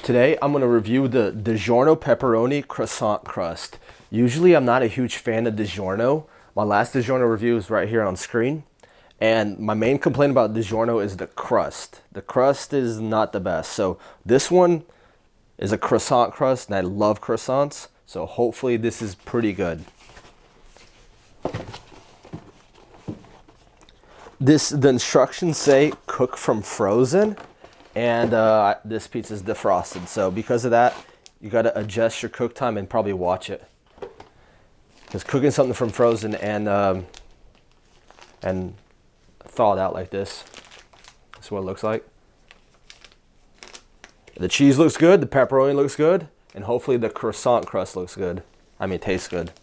Today I'm going to review the Digiorno Pepperoni Croissant Crust. Usually I'm not a huge fan of Digiorno. My last Digiorno review is right here on screen. And my main complaint about Digiorno is the crust. The crust is not the best. So this one is a croissant crust and I love croissants. So hopefully this is pretty good. The instructions say cook from frozen. And this pizza is defrosted, so because of that, you got to adjust your cook time and probably watch it. Because cooking something from frozen and thawed out like this, that's what it looks like. The cheese looks good, the pepperoni looks good, and hopefully the croissant crust looks good. I mean, tastes good.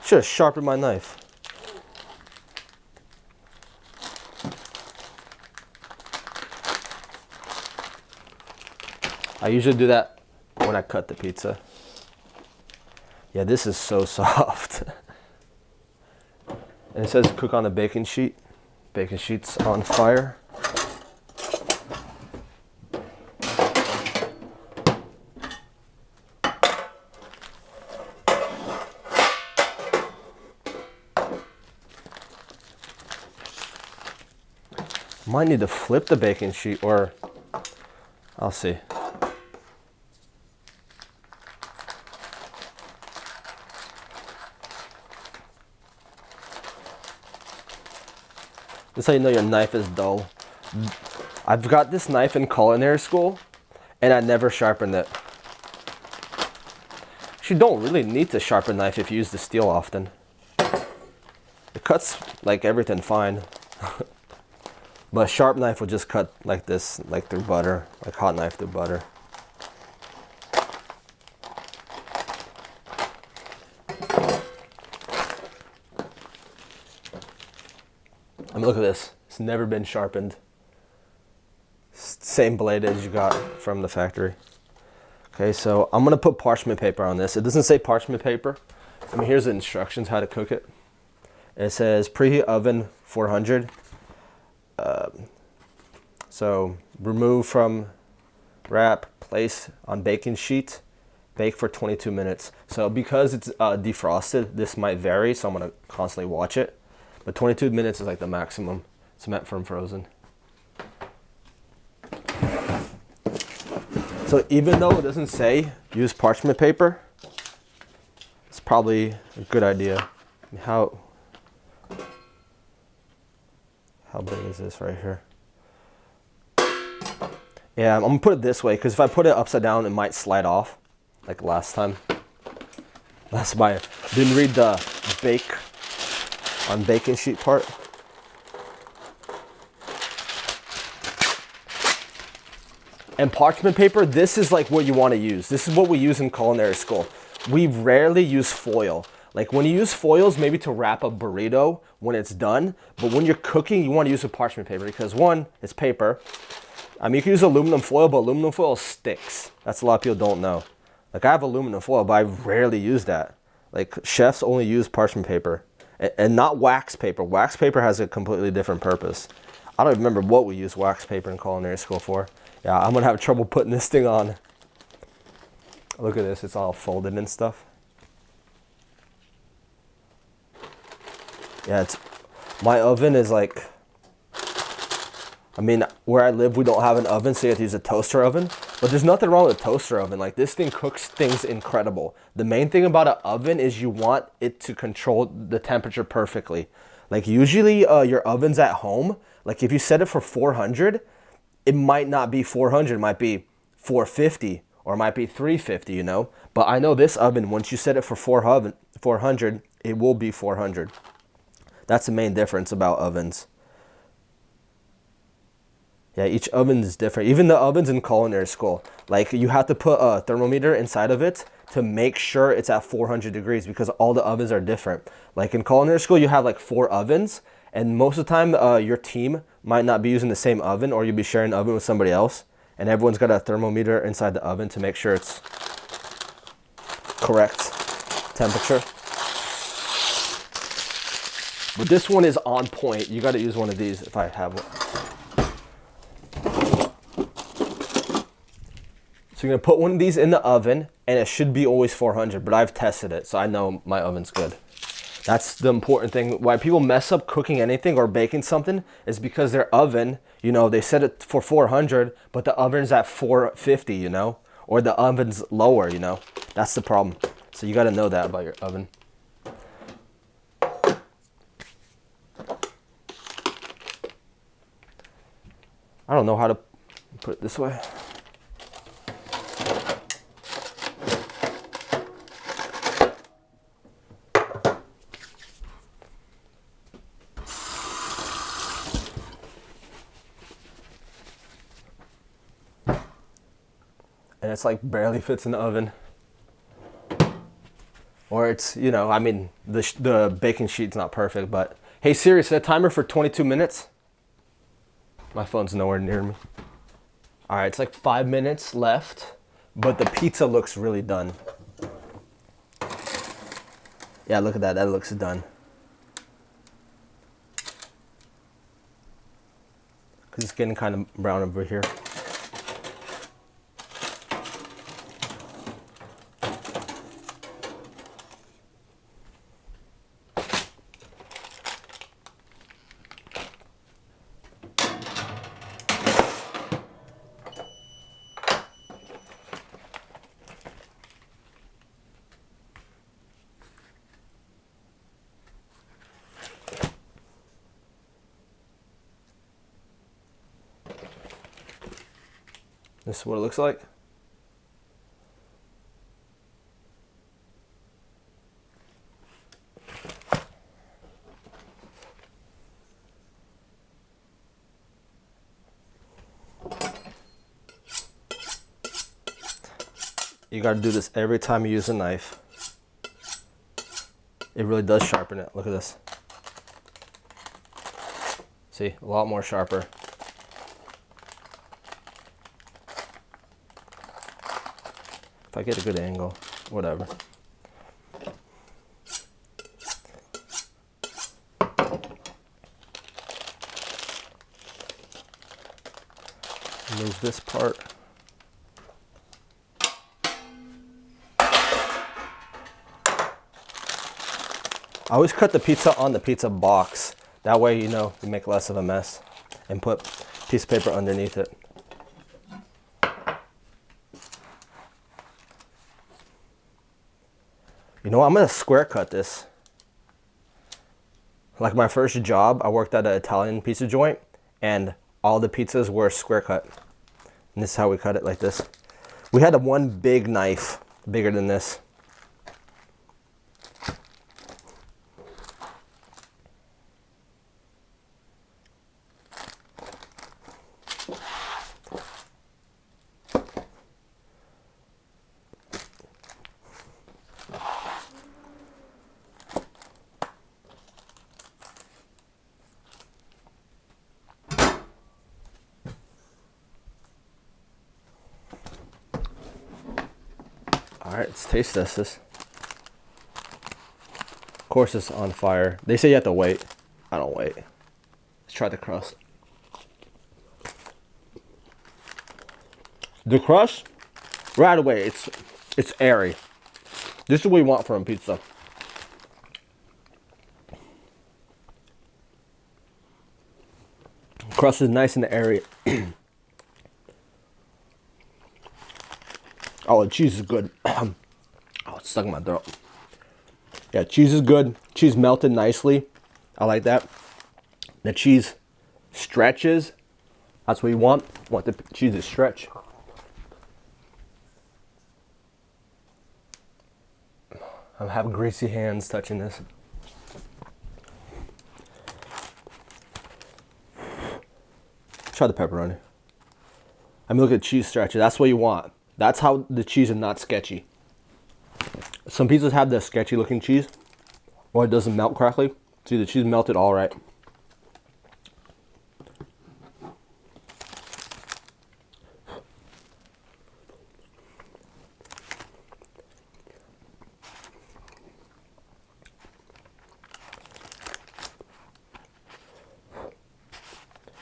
Should have sharpened my knife. I usually do that when I cut the pizza. Yeah, this is so soft. And it says cook on a baking sheet. Baking sheet's on fire. Might need to flip the baking sheet, or I'll see. This is how you know your knife is dull. I've got this knife in culinary school, and I never sharpened it. You don't really need to sharpen a knife if you use the steel often. It cuts like everything fine. But a sharp knife will just cut like this, like through butter, like hot knife through butter. I mean, look at this. It's never been sharpened. Same blade as you got from the factory. Okay, so I'm gonna put parchment paper on this. It doesn't say parchment paper. I mean, here's the instructions how to cook it. It says preheat oven 400. So remove from wrap, place on baking sheet, bake for 22 minutes. So because it's defrosted, this might vary, so I'm gonna constantly watch it. But 22 minutes is like the maximum. It's meant from frozen. So even though it doesn't say use parchment paper, it's probably a good idea. How big is this right here? Yeah, I'm gonna put it this way because if I put it upside down, it might slide off, like last time. That's why I didn't read the bake on baking sheet part. And parchment paper, this is like what you want to use. This is what we use in culinary school. We rarely use foil. Like when you use foils, maybe to wrap a burrito when it's done, but when you're cooking, you want to use a parchment paper because one, it's paper. I mean, you can use aluminum foil, but aluminum foil sticks. That's a lot of people don't know. Like I have aluminum foil, but I rarely use that. Like chefs only use parchment paper and not wax paper. Wax paper has a completely different purpose. I don't remember what we use wax paper in culinary school for. Yeah, I'm gonna have trouble putting this thing on. Look at this, it's all folded and stuff. Yeah, my oven is like, I mean, where I live, we don't have an oven, so you have to use a toaster oven. But there's nothing wrong with a toaster oven. Like this thing cooks things incredible. The main thing about an oven is you want it to control the temperature perfectly. Like usually your ovens at home, like if you set it for 400, it might not be 400, it might be 450 or it might be 350, you know. But I know this oven, once you set it for 400, it will be 400. That's the main difference about ovens. Yeah, each oven is different. Even the ovens in culinary school, like you have to put a thermometer inside of it to make sure it's at 400 degrees because all the ovens are different. Like in culinary school, you have like 4 ovens, and most of the time your team might not be using the same oven, or you'll be sharing an oven with somebody else, and everyone's got a thermometer inside the oven to make sure it's correct temperature. But this one is on point. You got to use one of these if I have one. So you're gonna put one of these in the oven, and it should be always 400, but I've tested it, so I know my oven's good. That's the important thing. Why people mess up cooking anything or baking something is because their oven, you know, they set it for 400, but the oven's at 450, you know, or the oven's lower, you know. That's the problem. So you gotta know that about your oven. I don't know how to put it this way. And it's like barely fits in the oven. Or it's, you know, I mean, the baking sheet's not perfect, but hey Siri, set a timer for 22 minutes. My phone's nowhere near me. All right, it's like 5 minutes left, but the pizza looks really done. Yeah, look at that, that looks done. Cause it's getting kind of brown over here. This is what it looks like. You gotta do this every time you use a knife. It really does sharpen it. Look at this. See, a lot more sharper. If I get a good angle, whatever. Move this part. I always cut the pizza on the pizza box. That way, you know, you make less of a mess. And put a piece of paper underneath it. You know what, I'm gonna square cut this. Like my first job, I worked at an Italian pizza joint, and all the pizzas were square cut. And this is how we cut it, like this. We had one big knife, bigger than this. All right, let's taste this. Of course it's on fire. They say you have to wait. I don't wait. Let's try the crust. The crust, right away, it's airy. This is what we want from pizza. Crust is nice and airy. Oh, the cheese is good. Oh, it's stuck in my throat. Yeah, cheese is good. Cheese melted nicely. I like that. The cheese stretches. That's what you want. Want the cheese to stretch. I have greasy hands touching this. Try the pepperoni. I mean, look at cheese stretch. That's what you want. That's how the cheese is not sketchy. Some pizzas have the sketchy looking cheese, or it doesn't melt correctly. See, the cheese melted all right.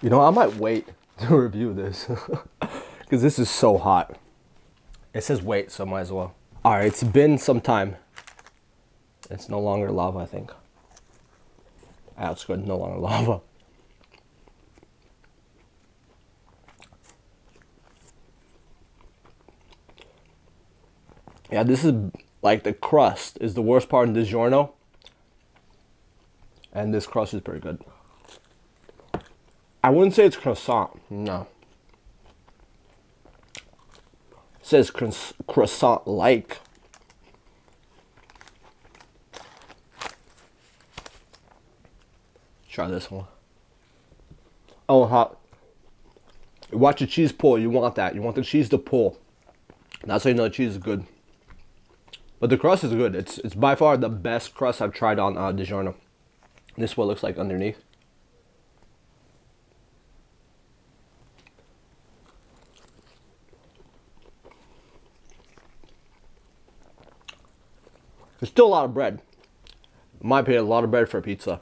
You know, I might wait to review this because this is so hot. It says wait, so might as well. All right, it's been some time. It's no longer lava, I think. That's good, no longer lava. Yeah, this is like the crust is the worst part in Digiorno. And this crust is pretty good. I wouldn't say it's croissant, no. It says croissant-like. Try this one. Oh, hot. Watch the cheese pull. You want that. You want the cheese to pull. That's how you know the cheese is good. But the crust is good. It's by far the best crust I've tried on Digiorno. This is what it looks like underneath. There's still a lot of bread. In my opinion, a lot of bread for a pizza.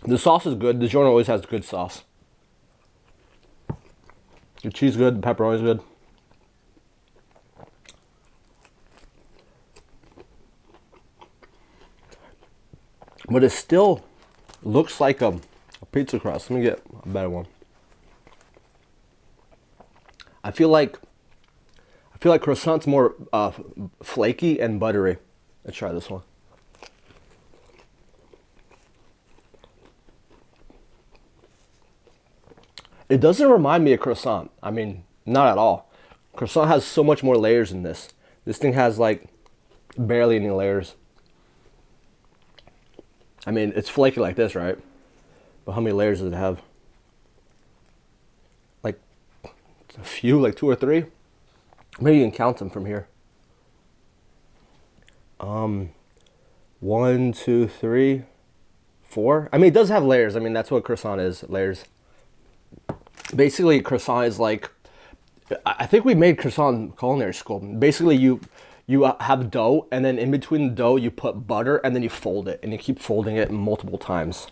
The sauce is good. Digiorno always has good sauce. The cheese is good. The pepperoni is good. But it still looks like a pizza crust. Let me get a better one. I feel like croissant's more flaky and buttery. Let's try this one. It doesn't remind me of croissant. I mean, not at all. Croissant has so much more layers in this. This thing has like barely any layers. I mean, it's flaky like this, right? But how many layers does it have? Like a few, like 2 or 3. Maybe you can count them from here. 1, 2, 3, 4. I mean, it does have layers. I mean, that's what croissant is, layers. Basically, croissant is like, I think we made croissant in culinary school. Basically, you have dough, and then in between the dough, you put butter, and then you fold it, and you keep folding it multiple times.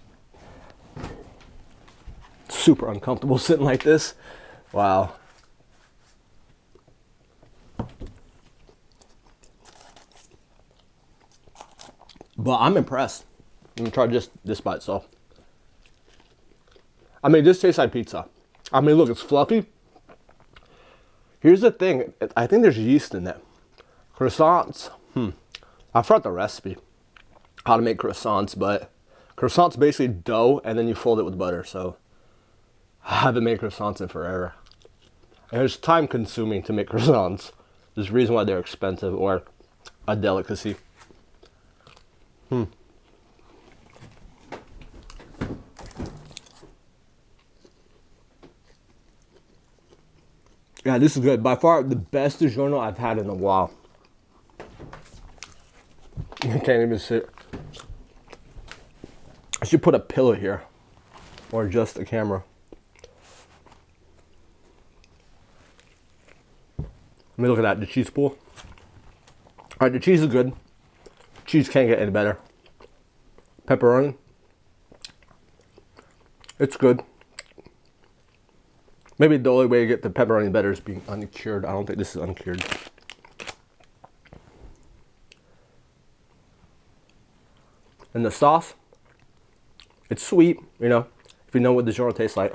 Super uncomfortable sitting like this. Wow. But I'm impressed. I'm gonna try just this by itself. I mean, this tastes like pizza. I mean, look, it's fluffy. Here's the thing. I think there's yeast in it. Croissants. I forgot the recipe. How to make croissants, but croissants basically dough, and then you fold it with butter. So I haven't made croissants in forever. And it's time consuming to make croissants. There's a reason why they're expensive or a delicacy. Yeah, this is good. By far the best Digiorno I've had in a while. I can't even sit. I should put a pillow here. Or just a camera. Let me look at that, the cheese pool. Alright, the cheese is good. Cheese can't get any better. Pepperoni. It's good. Maybe the only way to get the pepperoni better is being uncured. I don't think this is uncured. And the sauce, it's sweet, you know, if you know what Digiorno tastes like.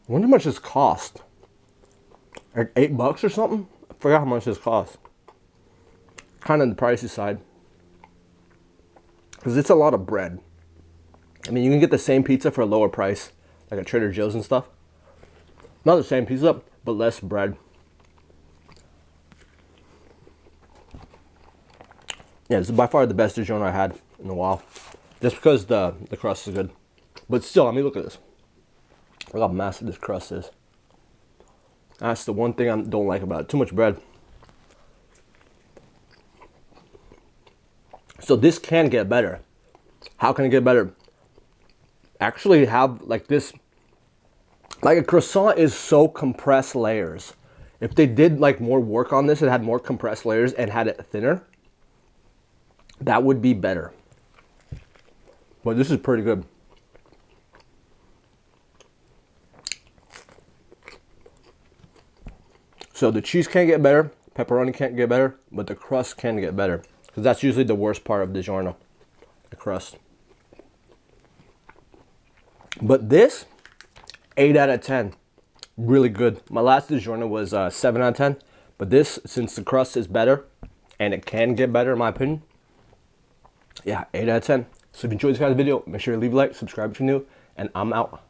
I wonder how much this cost. Like $8 or something? I forgot how much this cost. Kind of on the pricey side. because it's a lot of bread. I mean, you can get the same pizza for a lower price, like at Trader Joe's and stuff. Not the same pizza, but less bread. Yeah, this is by far the best Digiorno I had in a while. Just because the crust is good. But still, I mean, look at this. Look how massive this crust is. That's the one thing I don't like about it. Too much bread. So this can get better. How can it get better? Actually have like this. Like a croissant is so compressed layers. If they did like more work on this and had more compressed layers and had it thinner, that would be better. But this is pretty good. So the cheese can't get better, pepperoni can't get better, but the crust can get better. Because that's usually the worst part of Digiorno, the crust. But this, 8 out of 10. Really good. My last Digiorno was 7 out of 10. But this, since the crust is better, and it can get better in my opinion, yeah, 8 out of 10. So if you enjoyed this kind of video, make sure you leave a like, subscribe if you're new, and I'm out.